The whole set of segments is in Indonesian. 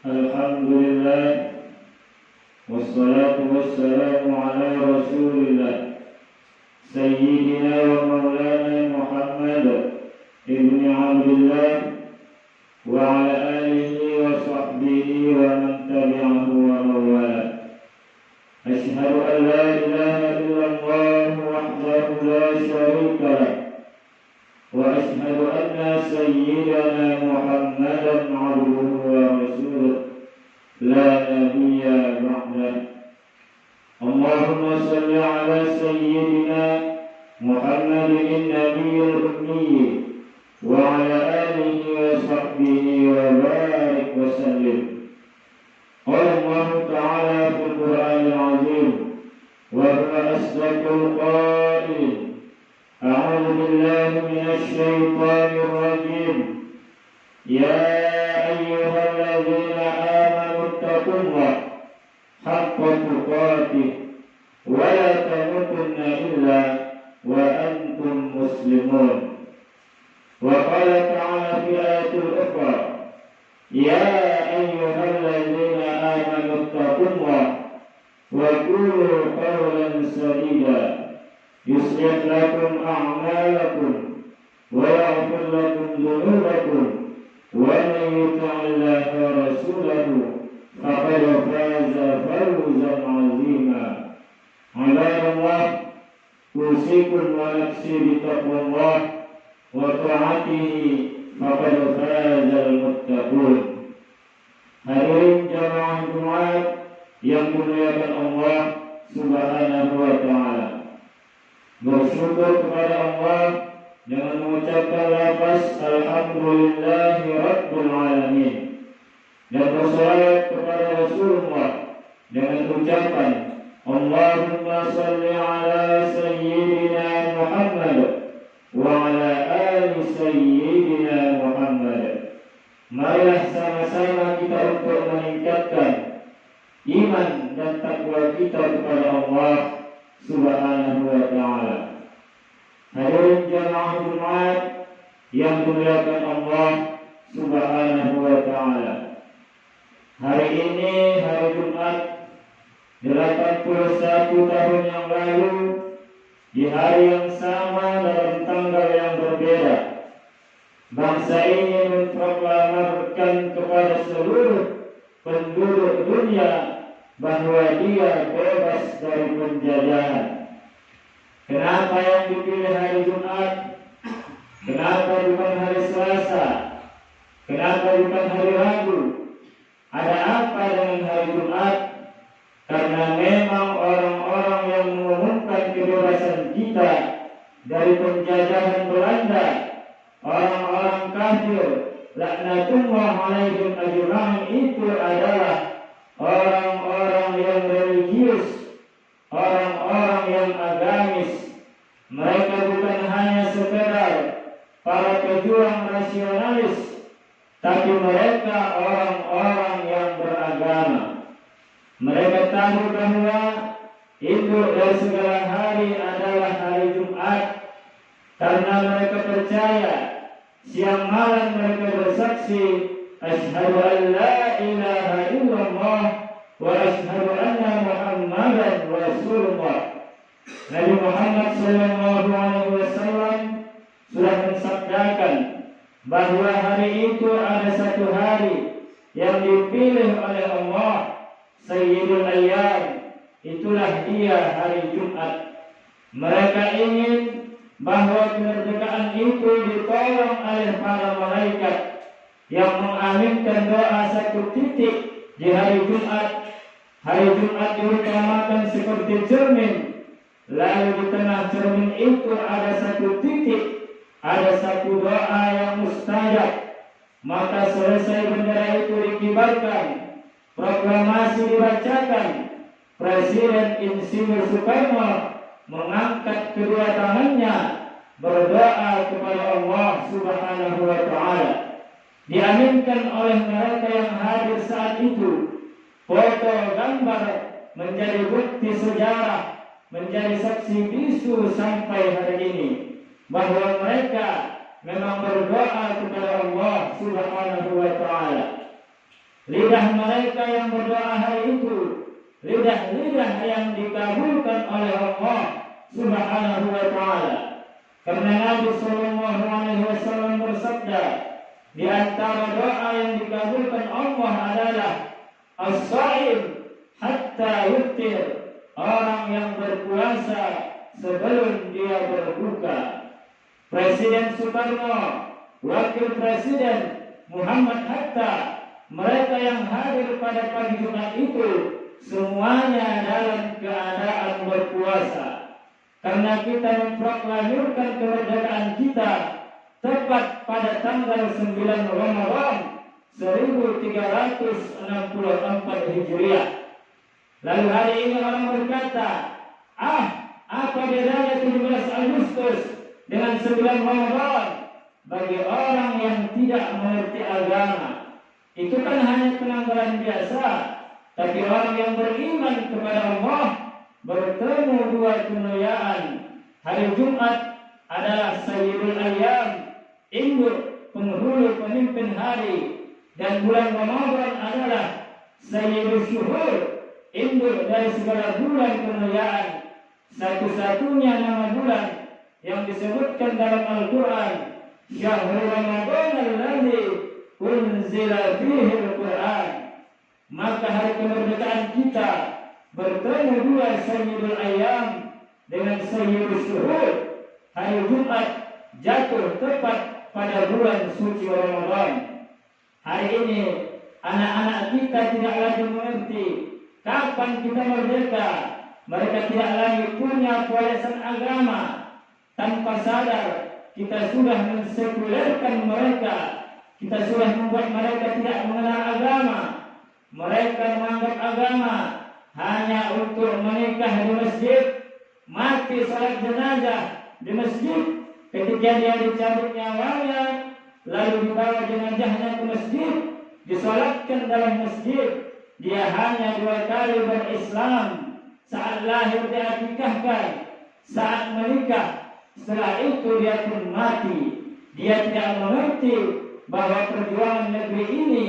Alhamdulillah, wassalatu wassalamu ala rasulillah Sayyidina wa maulana Muhammad ibni Abdullah wa ala alihi wa sahbihi wa man tabi'ahu wa mawala. Ashhadu an la ilaha illallah wahdahu la syarika lah wa ashhadu anna sayyidana Muhammadan abduhu wa rasuluh la nabiyya ba'dah. Allahumma salli ala sayyidina Muhammadin nabiyil ummi wa ala alihi wa sahbihi wa barik wa sallim. Qala Allah ta'ala fil Qur'anil 'azim wa huwa asdaqul qailin. A'udzu billahi minasy syaithanir rajim. Ya ayyuhalladzina amanu taqullaha haqqa tuqatih wa la tamutunna illa wa antum muslimun. Wa qala ta'ala fi ayatil ukhra, ya ayyuhalladzina amanu taqullaha wa qulu qawlan sadida yuslih lakum a'malakum wa yaghfir lakum dhunubakum wa man yuti'illaha wa rasulahu faqad faza fawzan 'azima. Ibadallah, usikum wa nafsi bi taqwallah wa ta'atihi faqad fazal muttaqun. Hadirin jamaah Jumat yang dimuliakan Allah Subhanahu wa taala. Bersyukur kepada Allah dengan mengucapkan lafaz alhamdulillahi rabbil alamin, dan bersalawat kepada Rasulullah dengan ucapan Allahumma salli ala sayyidina Muhammad wa ala ali sayyidina Muhammad. Marilah sama-sama kita untuk meningkatkan iman dan takwa kita kepada Allah Subhanahu wa ta'ala. Hadirin jamaah Jumat yang dimuliakan Allah Subhanahu wa ta'ala. Hari ini hari Jumat 81 tahun yang lalu, di hari yang sama dalam tanggal yang berbeda, bangsa ini memproklamarkan kepada seluruh penduduk dunia bahwa dia bebas dari penjajahan. Kenapa yang dipilih hari Jumat? Kenapa bukan hari Selasa? Kenapa bukan hari Rabu? Ada apa dengan hari Jumat? Karena memang orang-orang yang mengumumkan kebebasan kita dari penjajahan Belanda, orang-orang kafir, laknatullah alaihim ajma'in, itu adalah orang-orang yang religius, orang-orang yang agamis. Mereka bukan hanya sekedar para pejuang rasionalis, tapi mereka orang-orang yang beragama. Mereka tahu bahwa itu dari segala hari adalah hari Jumat, karena mereka percaya siang malam mereka bersaksi asyhadu an la ilaha illallah wa asyhadu anna Muhammadan Rasulullah. Nabi Muhammad sallallahu alaihi wasallam sudah mensabdakan bahwa hari itu ada satu hari yang dipilih oleh Allah, Sayyidul Ayyam, itulah dia hari Jumat. Mereka ingin bahwa kemerdekaan itu ditolong oleh para malaikat yang mengaminkan doa satu titik di hari Jumat. Hari Jumat diutamakan seperti cermin, lalu di tengah cermin itu ada satu titik, ada satu doa yang mustajab. Maka selesai bendera itu dikibarkan, proklamasi dibacakan, Presiden Insinyur Soekarno mengangkat kedua tangannya berdoa kepada Allah Subhanahu wa ta'ala. Diaminkan oleh mereka yang hadir saat itu. Foto gambar menjadi bukti sejarah, menjadi saksi bisu sampai hari ini bahwa mereka memang berdoa kepada Allah Subhanahu wa ta'ala. Lidah yang berdoa hari itu lidah-lidah yang dikabulkan oleh Allah Subhanahu wa Ta'ala. Karena Nabi Sallallahu Alaihi Wasallam bersabda, di antara doa yang dikabulkan Allah adalah as-shaim hatta yuftir, orang yang berpuasa sebelum dia berbuka. Presiden Soekarno, Wakil Presiden Muhammad Hatta, mereka yang hadir pada pagi Jumat itu semuanya dalam keadaan berpuasa. Karena kita memproklamirkan kemerdekaan kita tepat pada tanggal 9 Ramadan 1364 Hijriah. Lalu hari ini orang berkata, apa bedanya 17 Agustus dengan 9 Ramadan? Bagi orang yang tidak mengerti agama, itu kan hanya penanggalan biasa. Tapi orang yang beriman kepada Allah bertemu dua kemuliaan. Hari Jumat adalah Sayyidul Ayyam, induk penghulu pemimpin hari, dan bulan Ramadan adalah Sayyidul Syuhur, induk dari segala bulan kemuliaan. Satu-satunya nama bulan yang disebutkan dalam Al-Quran, Syahrul Ramadan alladzi unzila fihi al-Quran. Maka hari kemerdekaan kita bertemu dua Sayyidul Ayyam dengan Sayyidul Syuhur. Hari Jumat jatuh tepat pada bulan suci Ramadan. Hari ini anak-anak kita tidak lagi mengerti kapan kita merdeka. Mereka tidak lagi punya wawasan agama. Tanpa sadar kita sudah mensekulerkan mereka. Kita sudah membuat mereka tidak mengenal agama. Mereka menganggap agama hanya untuk menikah di masjid, mati salat jenazah di masjid. Ketika dia dicabut nyawanya, lalu dibawa jenazahnya ke masjid, disolatkan dalam masjid. Dia hanya 2 kali berislam. Saat lahir dia akikahkan, saat menikah, setelah itu dia pun mati. Dia tidak mengerti bahwa perjuangan negeri ini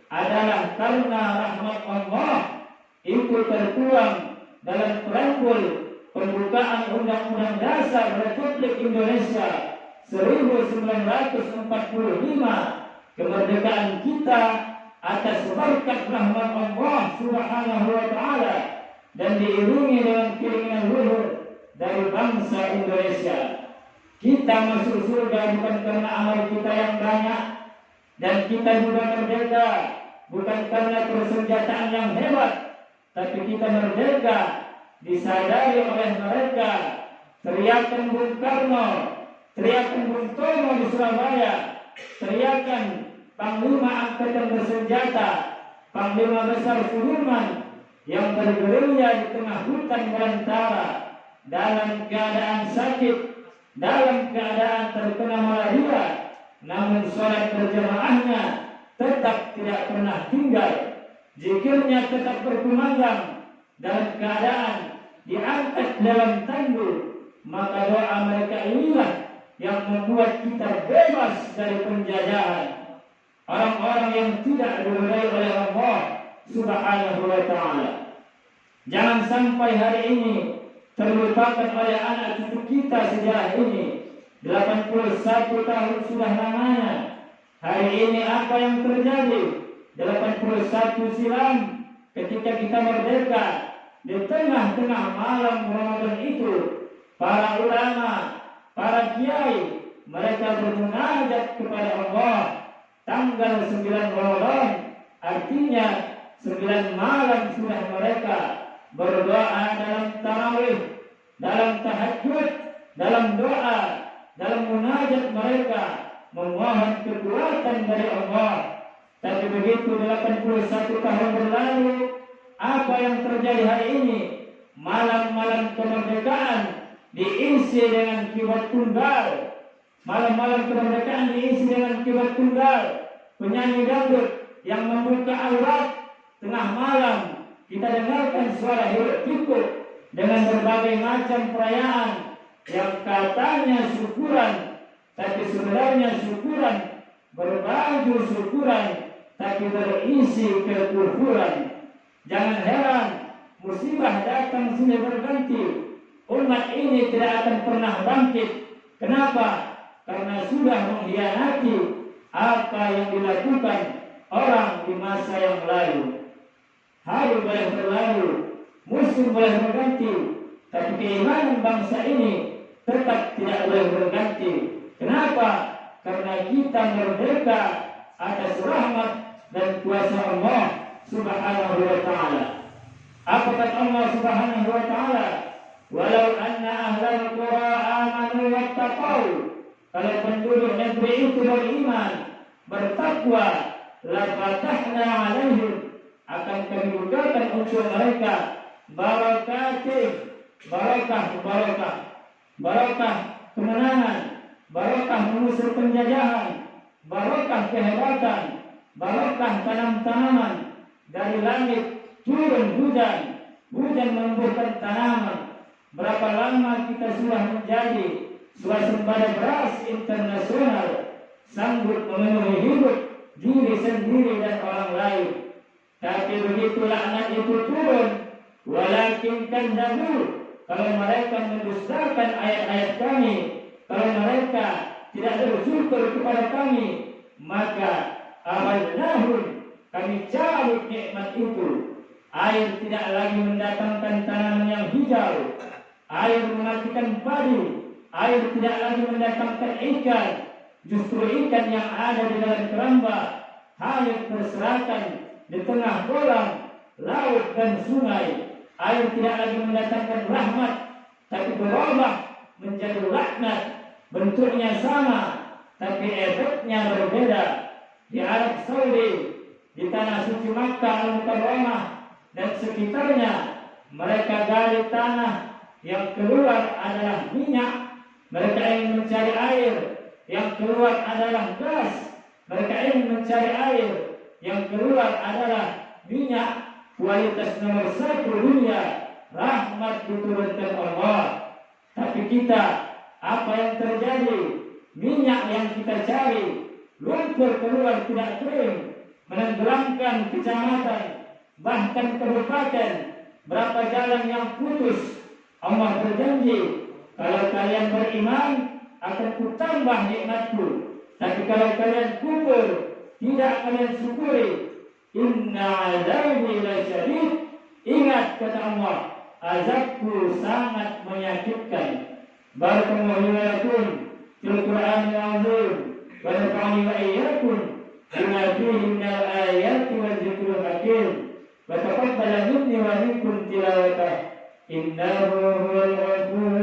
adalah karena rahmat Allah. Itu tertuang dalam preambul pembukaan Undang-Undang Dasar Republik Indonesia 1945. Kemerdekaan kita atas berkat rahmat Allah Subhanahu wa Ta'ala dan diiringi dengan keinginan luhur dari bangsa Indonesia. Kita masuk surga bukan karena amal kita yang banyak, dan kita juga merdeka bukan karena persenjataan yang hebat, tapi kita merdeka disadari oleh mereka. Teriakan Bung Karno, teriakan Bung Tomo di Surabaya, teriakan Panglima Angkatan Bersenjata, Panglima Besar Sudirman yang bergerilya di tengah hutan belantara dalam keadaan sakit, dalam keadaan terkena malaria, namun sholat berjamaahnya tetap tidak pernah tinggal. Zikirnya tetap berkumandang dalam keadaan diangkat dalam tandu. Maka doa mereka inilah yang membuat kita bebas dari penjajahan. Orang-orang yang tidak diridai oleh Allah Subhanahu wa Ta'ala. Jangan sampai hari ini terlupakan oleh anak cucu kita sejarah ini. 81 tahun sudah namanya. Hari ini apa yang terjadi? 81 silam ketika kita merdeka, di tengah-tengah malam Ramadan itu, para ulama, para kiai, mereka bermunajat kepada Allah. Tanggal 9 Ramadan, artinya 9 malam sudah mereka berdoa dalam tarawih, dalam tahajud, dalam doa, dalam munajat mereka memohon kekuatan dari Allah. Tapi begitu 81 tahun berlalu, apa yang terjadi hari ini? Malam-malam kemerdekaan diisi dengan kibat tunggal. Malam-malam kemerdekaan diisi dengan kibat tunggal. Penyanyi dangdut yang membuka aurat tengah malam. Kita dengarkan suara hiruk pikuk dengan berbagai macam perayaan yang katanya syukuran, tapi sebenarnya syukuran berbaju syukuran, tapi berisi kekufuran. Jangan heran musibah datang silih berganti. Umat ini tidak akan pernah bangkit. Kenapa? Karena sudah mengkhianati apa yang dilakukan orang di masa yang lalu. Hari boleh berlalu, musim boleh berganti, tapi keimanan bangsa ini tetap tidak boleh berganti. Kenapa? Karena kita merdeka atas rahmat dan kuasa Allah Subhanahu wa ta'ala. Apa kata Allah Subhanahu wa ta'ala? Walau anna ahlal qura amanu wattaqau. Kalau penduduk negeri itu beriman, bertakwa, la fatahna alaihim, akan kami bukakan untuk mereka barakah kemenangan, barakah mengusir penjajahan, barakah kehebatan, barakah tanam-tanaman. Dari langit turun hujan menumbuhkan tanaman. Berapa lama kita sudah menjadi swasembada beras internasional, sanggup memenuhi hidup diri sendiri dan orang lain. Tapi begitu laknat itu turun, walakin kadzabu, kalau mereka mendustakan ayat-ayat kami, kalau mereka tidak bersyukur kepada kami, maka akhadnahum, kami cabut nikmat itu. Air tidak lagi mendatangkan tanaman yang hijau, air mematikan padi, air tidak lagi mendatangkan ikan. Justru ikan yang ada di dalam keramba hanyut berserakan di tengah kolam, laut dan sungai. Air tidak lagi mendatangkan rahmat, tapi berubah menjadi laknat. Bentuknya sama, tapi efeknya berbeda. Di Arab Saudi, di tanah suci Makkah Al-Mukarramah dan sekitarnya, mereka gali tanah, yang keluar adalah minyak. Mereka ingin mencari air, yang keluar adalah gas. Mereka ingin mencari air, yang keluar adalah minyak. Kualitas nomor 1 dunia, rahmat diturunkan Allah. Tapi kita, apa yang terjadi? Minyak yang kita cari, lumpur keluar tidak kering, menenggelamkan kecamatan, bahkan kabupaten. Berapa jalan yang putus. Allah berjanji, kalau kalian beriman, akan kutambah nikmatku. Tapi kalau kalian kufur, tidak kalian syukuri, inna azabi lasyadid. Ingat kata Allah, azabku sangat menyakitkan. Barakallahu lakum fil Qur'anil azim wa nafa'ani wa iyyakum bima fihi minal ayati wal dzikril hakim. Wa taqabbal minni wa minkum tilawatah innahu huwal ghafurur